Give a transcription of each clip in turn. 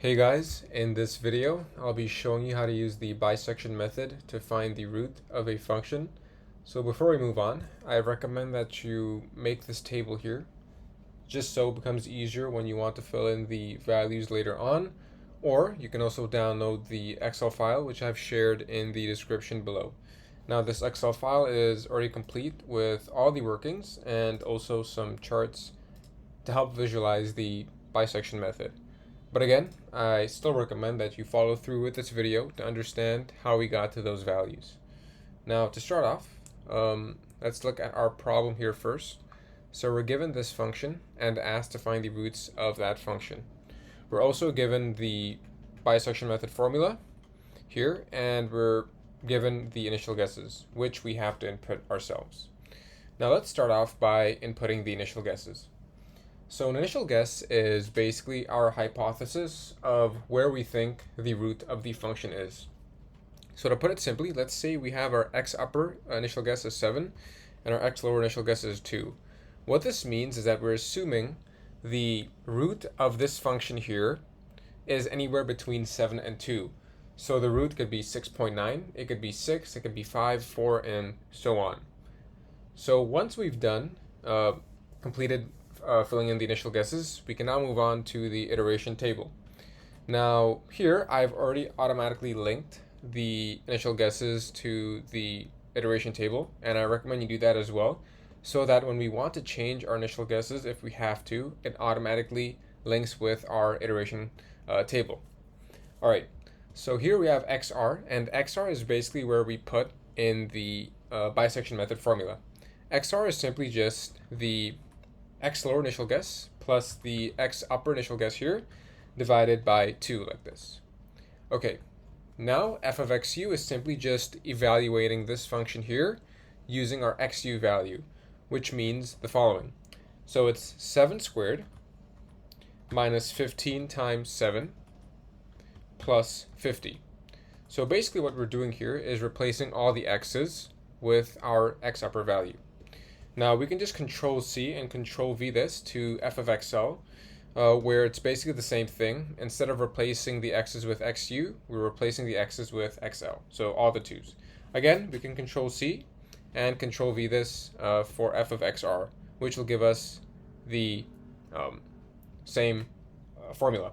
Hey guys, in this video I'll be showing you how to use the bisection method to find the root of a function. So before we move on, I recommend that you make this table here just so it becomes easier when you want to fill in the values later on, or you can also download the Excel file which I've shared in the description below. Now this Excel file is already complete with all the workings and also some charts to help visualize the bisection method. But again, I still recommend that you follow through with this video to understand how we got to those values. Now to start off, let's look at our problem here first. So we're given this function and asked to find the roots of that function. We're also given the bisection method formula here, and we're given the initial guesses, which we have to input ourselves. Now let's start off by inputting the initial guesses. So an initial guess is basically our hypothesis of where we think the root of the function is. So to put it simply, let's say we have our x upper initial guess is 7 and our x lower initial guess is 2. What this means is that we're assuming the root of this function here is anywhere between 7 and 2. So the root could be 6.9, it could be 6, it could be 5, 4, and so on. So once we've done completed filling in the initial guesses, we can now move on to the iteration table. Now here I've already automatically linked the initial guesses to the iteration table, and I recommend you do that as well, so that when we want to change our initial guesses, if we have to, it automatically links with our iteration table. Alright, so here we have XR, and XR is basically where we put in the bisection method formula. XR is simply just the x lower initial guess plus the x upper initial guess here divided by 2 like this. Okay, now f of xu is simply just evaluating this function here using our xu value, which means the following. So it's 7 squared minus 15 times 7 plus 50. So basically what we're doing here is replacing all the x's with our x upper value. Now we can just control C and control V this to f of xl, where it's basically the same thing. Instead of replacing the x's with xu, we're replacing the x's with xl, so all the 2's. Again, we can control C and control V this for f of xr, which will give us the same formula.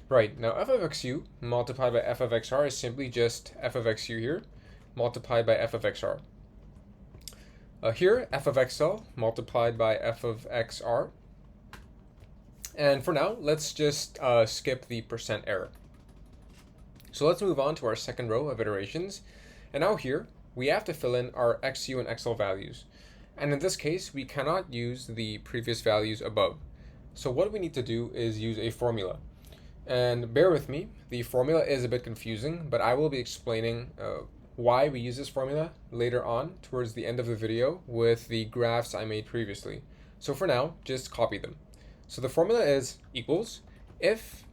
Right, now f of xu multiplied by f of xr is simply just f of xu here multiplied by f of xr. Here, f of xl multiplied by f of xr. And for now, let's just skip the percent error. So let's move on to our second row of iterations. And now here, we have to fill in our xu and xl values. And in this case, we cannot use the previous values above. So what we need to do is use a formula. And bear with me, the formula is a bit confusing, but I will be explaining why we use this formula later on towards the end of the video with the graphs I made previously. So for now, just copy them. So the formula is equals if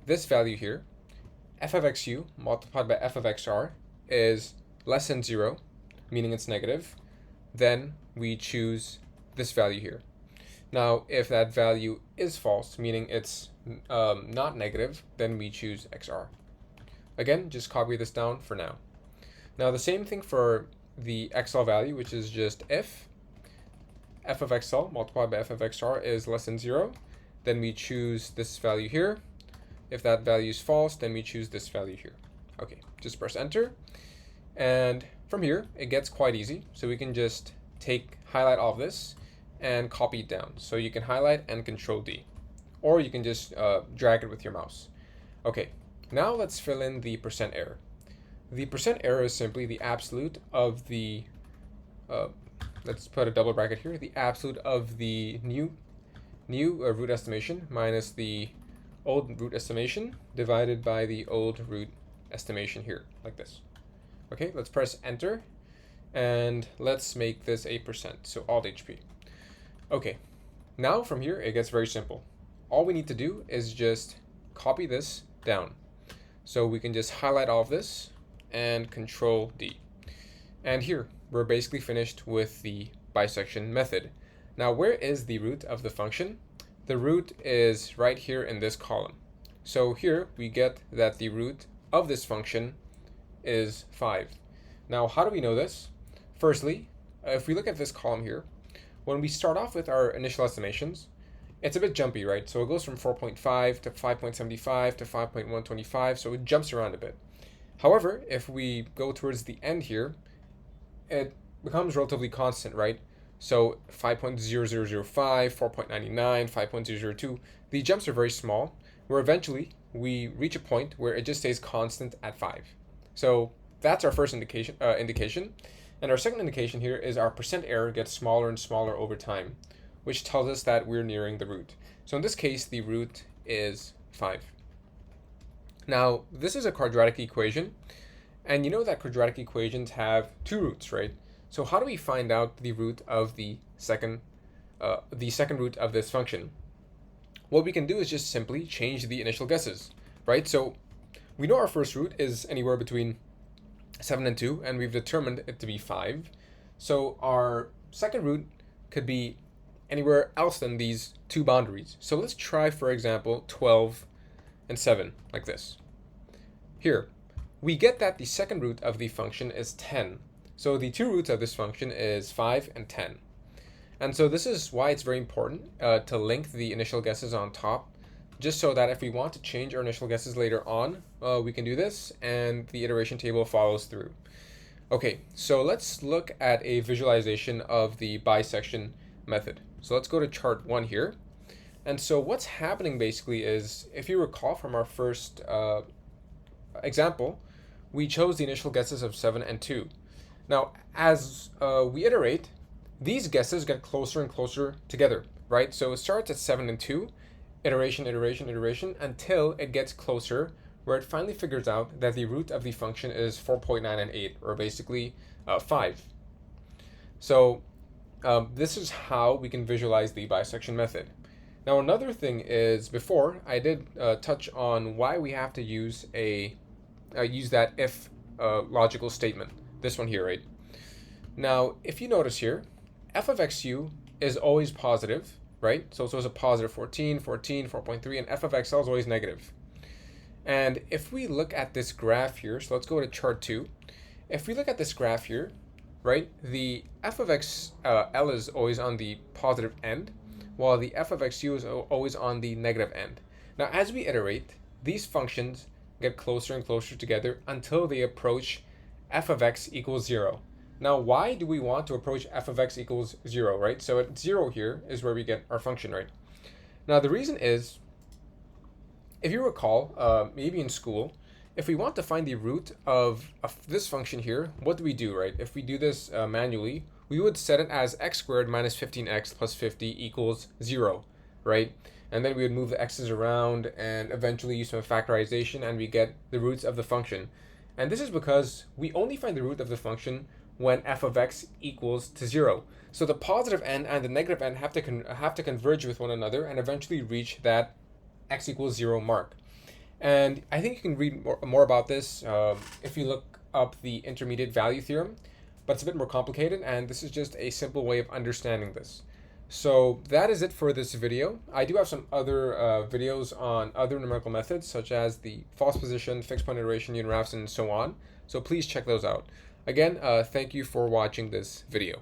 this value here, f of xu multiplied by f of xr, is less than 0, meaning it's negative, then we choose this value here. Now if that value is false, meaning it's not negative, then we choose xr. Again, just copy this down for now. Now the same thing for the xl value, which is just if f of xl multiplied by f of xr is less than 0, then we choose this value here. If that value is false, then we choose this value here. Okay, just press enter. And from here, it gets quite easy. So we can just highlight all of this and copy it down. So you can highlight and control D, or you can just drag it with your mouse. Okay, now let's fill in the percent error. The percent error is simply the absolute of the, let's put a double bracket here, the absolute of the new root estimation minus the old root estimation divided by the old root estimation here, like this. Okay, let's press enter, and let's make this a percent, so alt HP. Okay, now from here it gets very simple. All we need to do is just copy this down. So we can just highlight all of this and control D. And here, we're basically finished with the bisection method. Now, where is the root of the function? The root is right here in this column. So here we get that the root of this function is 5. Now, how do we know this? Firstly, if we look at this column here, when we start off with our initial estimations, it's a bit jumpy, right? So it goes from 4.5 to 5.75 to 5.125, so it jumps around a bit. However, if we go towards the end here, it becomes relatively constant, right? So 5.0005, 4.99, 5.002, the jumps are very small, where eventually we reach a point where it just stays constant at 5. So that's our first indication. And our second indication here is our percent error gets smaller and smaller over time, which tells us that we're nearing the root. So in this case, the root is 5. Now, this is a quadratic equation, and you know that quadratic equations have two roots, right? So how do we find out the root of the second root of this function? What we can do is just simply change the initial guesses, right? So we know our first root is anywhere between 7 and 2, and we've determined it to be 5. So our second root could be anywhere else than these two boundaries. So let's try, for example, 12 and 7, like this. Here, we get that the second root of the function is 10. So the two roots of this function is 5 and 10. And so this is why it's very important to link the initial guesses on top, just so that if we want to change our initial guesses later on, we can do this and the iteration table follows through. Okay, so let's look at a visualization of the bisection method. So let's go to chart 1 here. And so what's happening basically is, if you recall from our first example, we chose the initial guesses of 7 and 2. Now, as we iterate, these guesses get closer and closer together, right? So it starts at 7 and 2, iteration, iteration, iteration, until it gets closer, where it finally figures out that the root of the function is 4.9 and 8, or basically 5. So this is how we can visualize the bisection method. Now, another thing is, before I did touch on why we have to use that if logical statement. This one here, right? Now, if you notice here, f of xu is always positive, right? So it's a positive 14, 14, 4.3, and f of xl is always negative. And if we look at this graph here, so let's go to chart 2. If we look at this graph here, right, the f of xl is always on the positive end, while the f of xu is always on the negative end. Now, as we iterate, these functions get closer and closer together until they approach f of x equals 0. Now, why do we want to approach f of x equals 0, right? So at 0 here is where we get our function, right? Now, the reason is, if you recall, maybe in school, if we want to find the root of this function here, what do we do, right? If we do this manually, we would set it as x squared minus 15x plus 50 equals 0, right? And then we would move the x's around and eventually use some factorization, and we get the roots of the function. And this is because we only find the root of the function when f of x equals to 0. So the positive end and the negative end have to converge with one another and eventually reach that x equals 0 mark. And I think you can read more about this if you look up the intermediate value theorem, but it's a bit more complicated, and this is just a simple way of understanding this. So that is it for this video. I do have some other videos on other numerical methods, such as the false position, fixed point iteration, unit rafts, and so on. So please check those out. Again, thank you for watching this video.